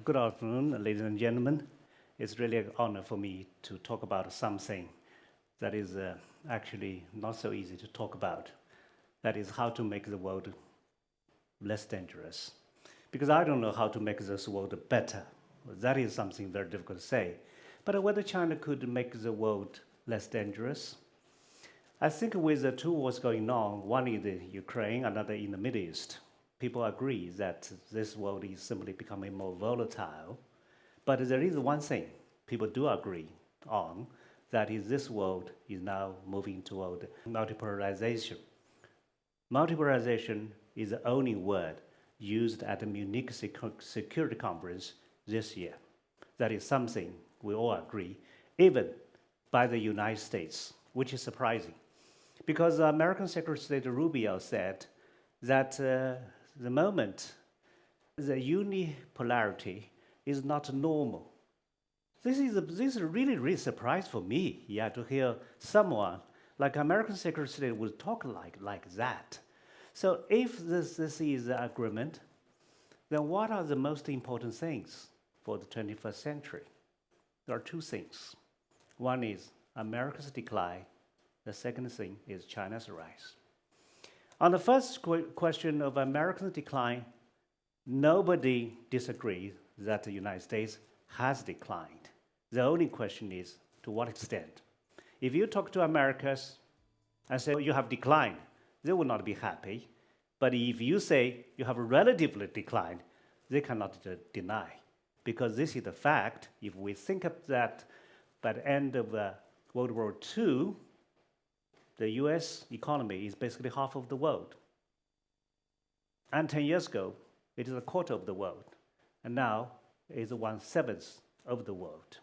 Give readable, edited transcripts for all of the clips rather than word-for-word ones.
Good afternoon, ladies and gentlemen. It's really an honor for me to talk about something that is actually not so easy to talk about. That is how to make the world less dangerous. Because I don't know how to make this world better. That is something very difficult to say. But whether China could make the world less dangerous, I think with the two wars going on, one in the Ukraine, another in the Middle East, people agree that this world is simply becoming more volatile. But there is one thing people do agree on, that is this world is now moving toward multipolarization. Multipolarization is the only word used at the Munich Security Conference this year. That is something we all agree, even by the United States, which is surprising. Because American Secretary of State Rubio said that the moment the unipolarity is not normal. This is really surprise for me, to hear someone like American Secretary of State would talk like that. So if this is the agreement, then what are the most important things for the 21st century? There are two things. One is America's decline. The second thing is China's rise. On the first question of American decline, nobody disagrees that the United States has declined. The only question is, to what extent? If you talk to Americans and say, you have declined, they will not be happy. But if you say you have relatively declined, they cannot deny. Because this is the fact. If we think of that by the end of World War II, the US economy is basically half of the world. And 10 years ago, it is a quarter of the world. And now it is 1/7 of the world.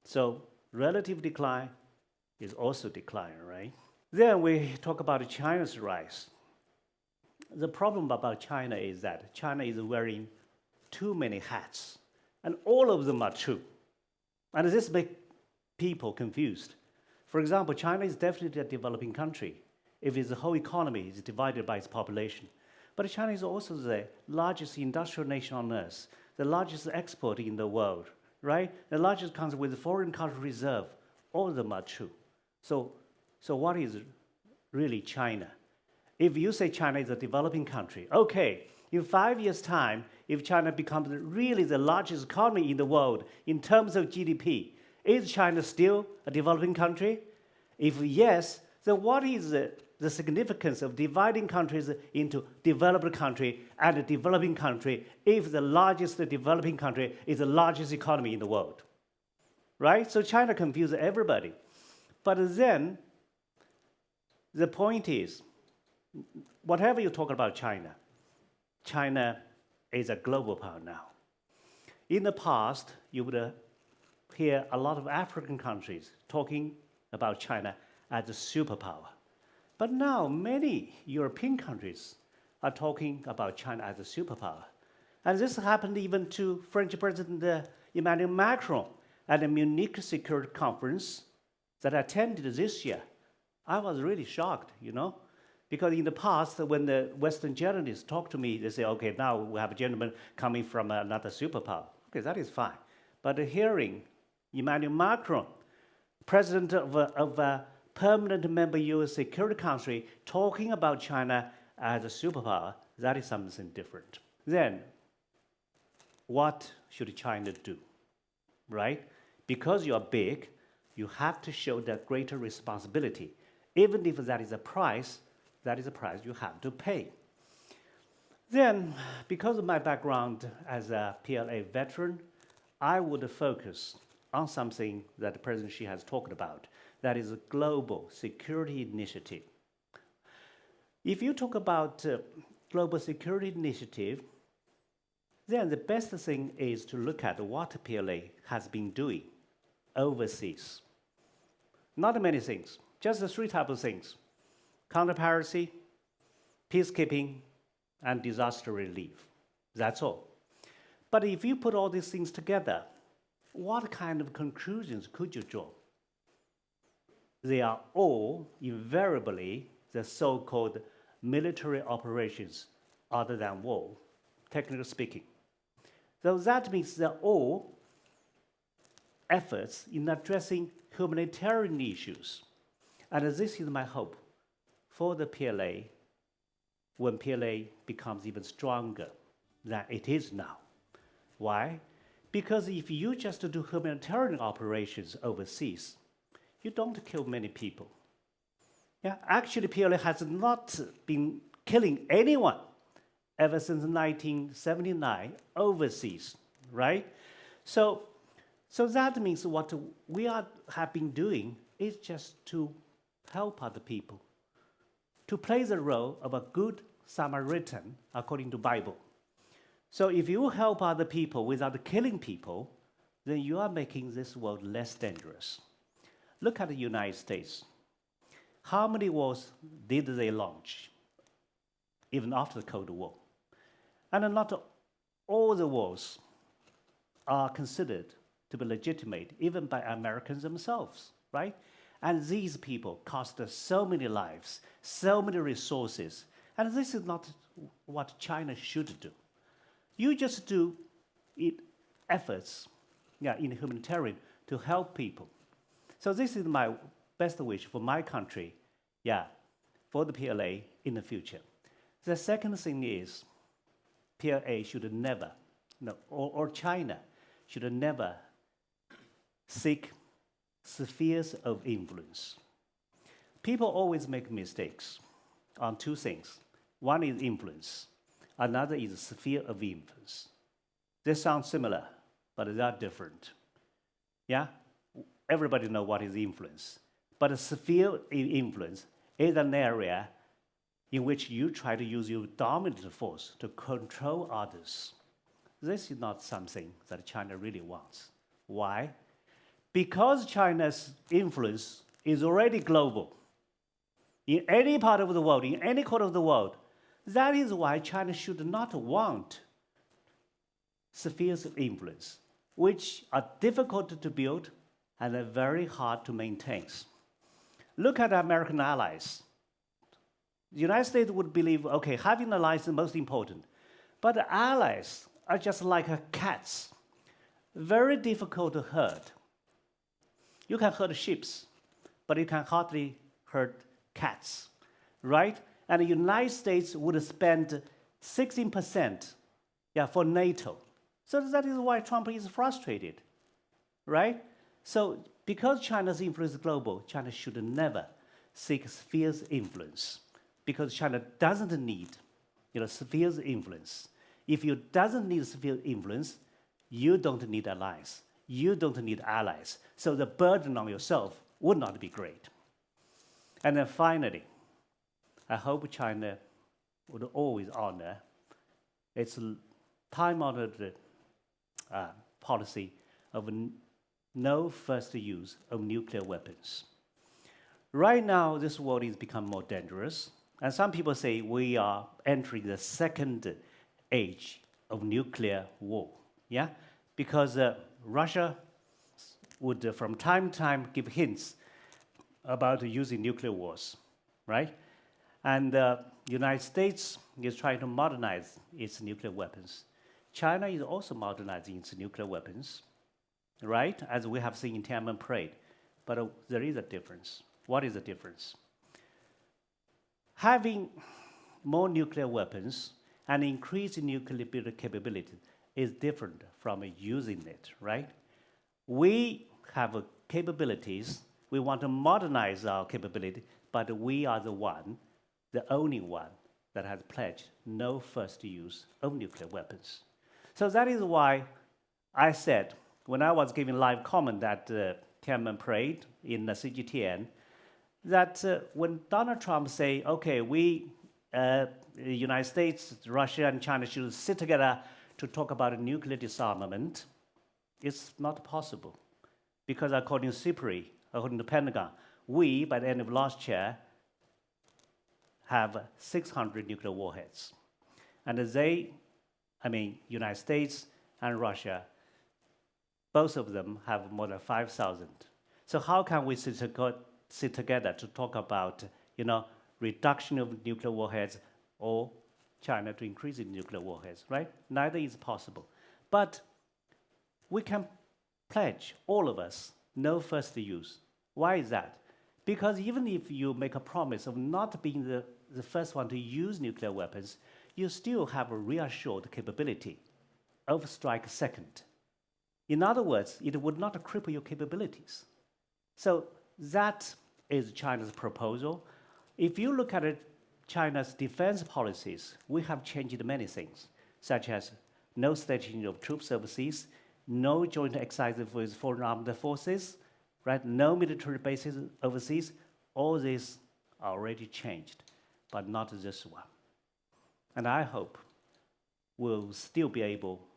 So relative decline is also decline, right? Then we talk about China's rise. The problem about China is that China is wearing too many hats, and all of them are true. And this makes people confused. For example, China is definitely a developing country if its whole economy is divided by its population. But China is also the largest industrial nation on earth, the largest exporter in the world, right? The largest country with foreign currency reserve. All of them are true. So what is really China? If you say China is a developing country, okay, in 5 years' time, if China becomes really the largest economy in the world in terms of GDP, is China still a developing country? If yes, then what is the significance of dividing countries into developed country and a developing country if the largest developing country is the largest economy in the world? Right? So China confuses everybody. But then, the point is, whatever you talk about China, China is a global power now. In the past, you would hear a lot of African countries talking about China as a superpower. But now many European countries are talking about China as a superpower. And this happened even to French President Emmanuel Macron at the Munich Security Conference that I attended this year. I was really shocked, because in the past, when the Western journalists talk to me, they say, okay, now we have a gentleman coming from another superpower. Okay, that is fine. But hearing Emmanuel Macron, president of a permanent member U.S. Security Council, talking about China as a superpower, that is something different. Then, what should China do, right? Because you are big, you have to show that greater responsibility. Even if that is a price, that is a price you have to pay. Then, because of my background as a PLA veteran, I would focus on something that President Xi has talked about, that is a global security initiative. If you talk about global security initiative, then the best thing is to look at what PLA has been doing overseas. Not many things, just the three types of things: counter-piracy, peacekeeping, and disaster relief. That's all. But if you put all these things together, what kind of conclusions could you draw? They are all invariably the so-called military operations other than war, technically speaking. So that means that all efforts in addressing humanitarian issues. And this is my hope for the PLA when PLA becomes even stronger than it is now. Why? Because if you just do humanitarian operations overseas, you don't kill many people. Yeah, actually, PLA has not been killing anyone ever since 1979 overseas, right? So that means what we have been doing is just to help other people, to play the role of a good Samaritan according to Bible. So if you help other people without killing people, then you are making this world less dangerous. Look at the United States. How many wars did they launch, even after the Cold War? And not all the wars are considered to be legitimate, even by Americans themselves, right? And these people cost us so many lives, so many resources, and this is not what China should do. You just do efforts in humanitarian to help people. So this is my best wish for my country, for the PLA in the future. The second thing is PLA should never, or China should never seek spheres of influence. People always make mistakes on two things. One is influence. Another is sphere of influence. They sound similar, but they are different. Yeah? Everybody knows what is influence. But a sphere of influence is an area in which you try to use your dominant force to control others. This is not something that China really wants. Why? Because China's influence is already global. In any part of the world, in any corner of the world, that is why China should not want spheres of influence, which are difficult to build and are very hard to maintain. Look at American allies. The United States would believe, okay, having allies is the most important. But the allies are just like cats, very difficult to hurt. You can hurt sheep, but you can hardly hurt cats, right? And the United States would spend 16% for NATO. So that is why Trump is frustrated, right? So because China's influence is global, China should never seek spheres influence, because China doesn't need spheres influence. If you doesn't need sphere influence, you don't need allies. You don't need allies. So the burden on yourself would not be great. And then finally, I hope China would always honor its time-honored policy of no first use of nuclear weapons. Right now, this world is becoming more dangerous, and some people say we are entering the second age of nuclear war. Yeah, because Russia would, from time to time, give hints about using nuclear wars, right? And the United States is trying to modernize its nuclear weapons. China is also modernizing its nuclear weapons, right? As we have seen in Tiananmen Parade. But there is a difference. What is the difference? Having more nuclear weapons and increasing nuclear capability is different from using it, right? We have capabilities. We want to modernize our capability, but we are the only one that has pledged no first use of nuclear weapons. So that is why I said, when I was giving live comment at Tiananmen Parade in the CGTN, that when Donald Trump say, okay, the United States, Russia, and China should sit together to talk about nuclear disarmament, it's not possible. Because according to CIPRI, according to Pentagon, we, by the end of last year, have 600 nuclear warheads. And United States and Russia, both of them have more than 5,000. So how can we sit together to talk about, reduction of nuclear warheads or China to increase in nuclear warheads, right? Neither is possible. But we can pledge, all of us, no first use. Why is that? Because even if you make a promise of not being the first one to use nuclear weapons, you still have a reassured capability of strike second. In other words, it would not cripple your capabilities. So that is China's proposal. If you look at China's defense policies, we have changed many things, such as no stationing of troops overseas, no joint exercises with foreign armed forces, right? No military bases overseas. All this already changed, but not this one. And I hope we'll still be able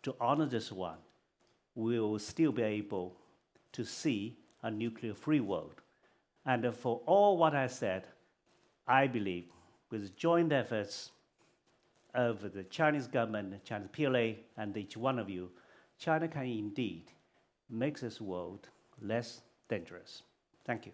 to honor this one. We'll still be able to see a nuclear-free world. And for all what I said, I believe with joint efforts of the Chinese government, Chinese PLA, and each one of you, China can indeed make this world less dangerous. Thank you.